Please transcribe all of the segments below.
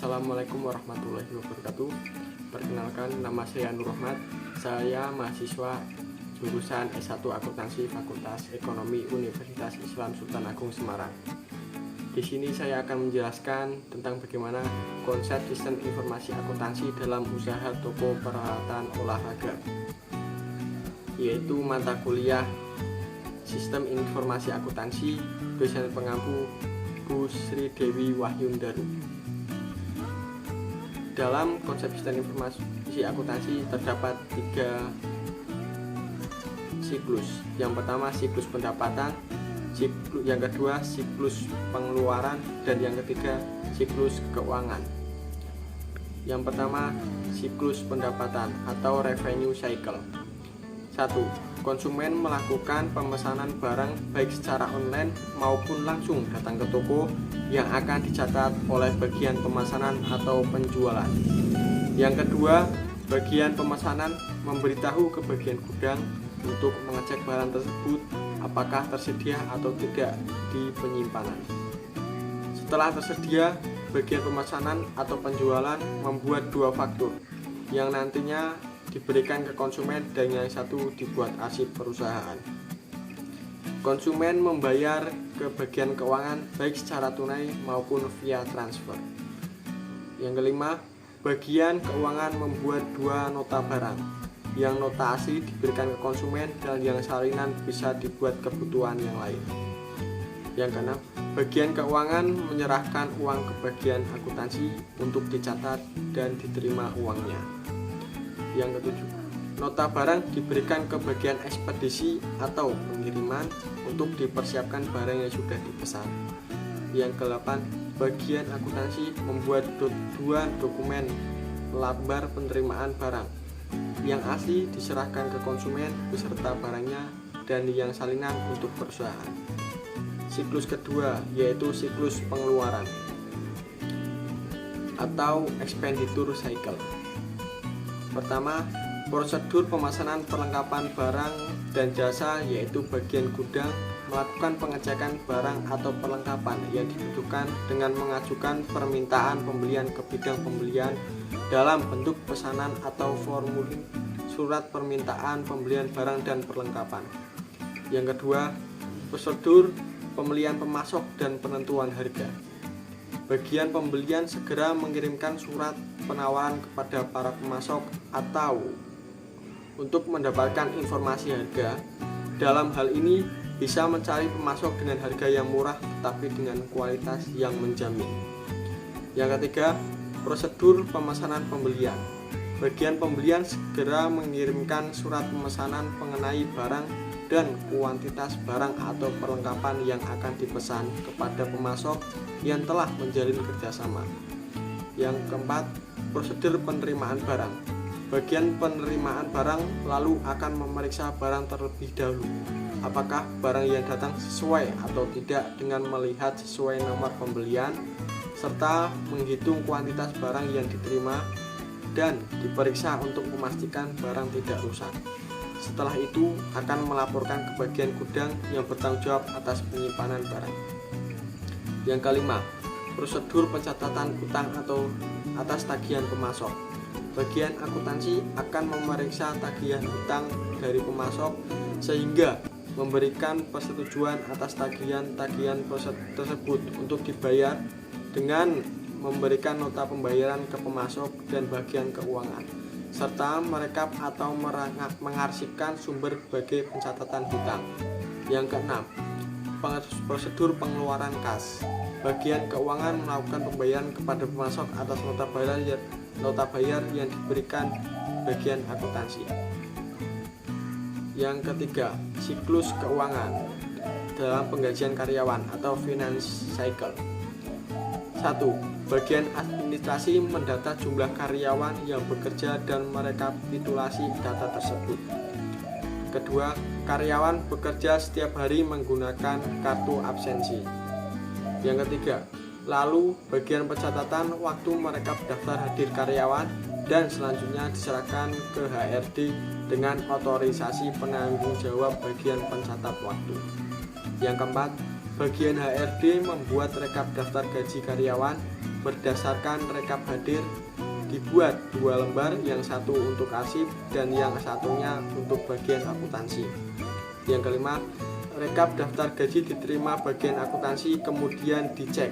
Assalamualaikum warahmatullahi wabarakatuh. Perkenalkan, nama saya Nur Rahmat. Saya mahasiswa jurusan S1 Akuntansi Fakultas Ekonomi Universitas Islam Sultan Agung Semarang. Di sini saya akan menjelaskan tentang bagaimana konsep sistem informasi akuntansi dalam usaha toko peralatan olahraga, yaitu mata kuliah Sistem Informasi Akuntansi dosen pengampu Bu Sri Dewi Wahyundaru. Dalam konsep sistem informasi akuntansi terdapat 3 siklus. Yang pertama siklus pendapatan, yang kedua siklus pengeluaran, dan yang ketiga siklus keuangan. Yang pertama siklus pendapatan atau revenue cycle. 1. Konsumen melakukan pemesanan barang baik secara online maupun langsung datang ke toko yang akan dicatat oleh bagian pemesanan atau penjualan. Yang kedua, bagian pemesanan memberitahu ke bagian gudang untuk mengecek barang tersebut apakah tersedia atau tidak di penyimpanan. Setelah tersedia, bagian pemesanan atau penjualan membuat 2 faktur yang nantinya diberikan ke konsumen dan yang satu dibuat arsip perusahaan. Konsumen membayar ke bagian keuangan baik secara tunai maupun via transfer. Yang kelima, bagian keuangan membuat 2 nota barang. Yang nota asli diberikan ke konsumen dan yang salinan bisa dibuat kebutuhan yang lain. Yang keenam, bagian keuangan menyerahkan uang ke bagian akuntansi untuk dicatat dan diterima uangnya. Yang ketujuh, nota barang diberikan ke bagian ekspedisi atau pengiriman untuk dipersiapkan barang yang sudah dipesan. Yang ke-8, bagian akuntansi membuat 2 dokumen lambar penerimaan barang. Yang asli diserahkan ke konsumen beserta barangnya dan yang salinan untuk perusahaan. Siklus kedua yaitu siklus pengeluaran atau expenditure cycle. Pertama, prosedur pemesanan perlengkapan barang dan jasa, yaitu bagian gudang melakukan pengecekan barang atau perlengkapan yang dibutuhkan dengan mengajukan permintaan pembelian ke bidang pembelian dalam bentuk pesanan atau formulir surat permintaan pembelian barang dan perlengkapan. Yang kedua, prosedur pembelian pemasok dan penentuan harga. Bagian pembelian segera mengirimkan surat penawaran kepada para pemasok atau untuk mendapatkan informasi harga. Dalam hal ini bisa mencari pemasok dengan harga yang murah tetapi dengan kualitas yang menjamin. Yang ketiga, prosedur pemesanan pembelian. Bagian pembelian segera mengirimkan surat pemesanan mengenai barang dan kuantitas barang atau perlengkapan yang akan dipesan kepada pemasok yang telah menjalin kerjasama. Yang keempat, prosedur penerimaan barang. Bagian penerimaan barang lalu akan memeriksa barang terlebih dahulu apakah barang yang datang sesuai atau tidak dengan melihat sesuai nomor pembelian serta menghitung kuantitas barang yang diterima dan diperiksa untuk memastikan barang tidak rusak. Setelah itu akan melaporkan ke bagian gudang yang bertanggung jawab atas penyimpanan barang. Yang kelima, prosedur pencatatan utang atau atas tagihan pemasok. Bagian akuntansi akan memeriksa tagihan utang dari pemasok sehingga memberikan persetujuan atas tagihan tersebut untuk dibayar dengan memberikan nota pembayaran ke pemasok dan bagian keuangan, serta merekap atau mengarsipkan sumber sebagai pencatatan hutang. Yang keenam, prosedur pengeluaran kas. Bagian keuangan melakukan pembayaran kepada pemasok atas nota bayar yang diberikan bagian akuntansi. Yang ketiga, siklus keuangan dalam penggajian karyawan atau finance cycle. 1. Bagian administrasi mendata jumlah karyawan yang bekerja dan merekapitulasi data tersebut. Kedua, karyawan bekerja setiap hari menggunakan kartu absensi. Yang ketiga, lalu bagian pencatatan waktu merekap daftar hadir karyawan dan selanjutnya diserahkan ke HRD dengan otorisasi penanggung jawab bagian pencatat waktu. Yang keempat, bagian HRD membuat rekap daftar gaji karyawan berdasarkan rekap hadir dibuat 2 lembar, yang satu untuk arsip dan yang satunya untuk bagian akuntansi. Yang kelima, rekap daftar gaji diterima bagian akuntansi kemudian dicek,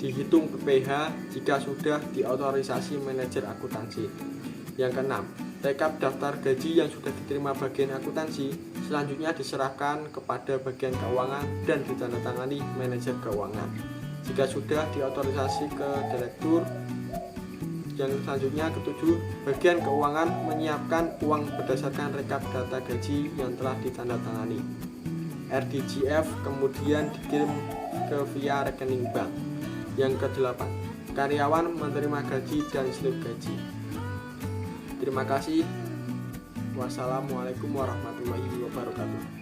dihitung PPh jika sudah diotorisasi manajer akuntansi. Yang keenam, rekap daftar gaji yang sudah diterima bagian akuntansi selanjutnya diserahkan kepada bagian keuangan dan ditandatangani manajer keuangan jika sudah diotorisasi ke direktur. Yang selanjutnya ketujuh, bagian keuangan menyiapkan uang berdasarkan rekap data gaji yang telah ditandatangani RDGF kemudian dikirim ke via rekening bank. Yang kedelapan, karyawan menerima gaji dan slip gaji. Terima kasih. Wassalamualaikum warahmatullahi wabarakatuh.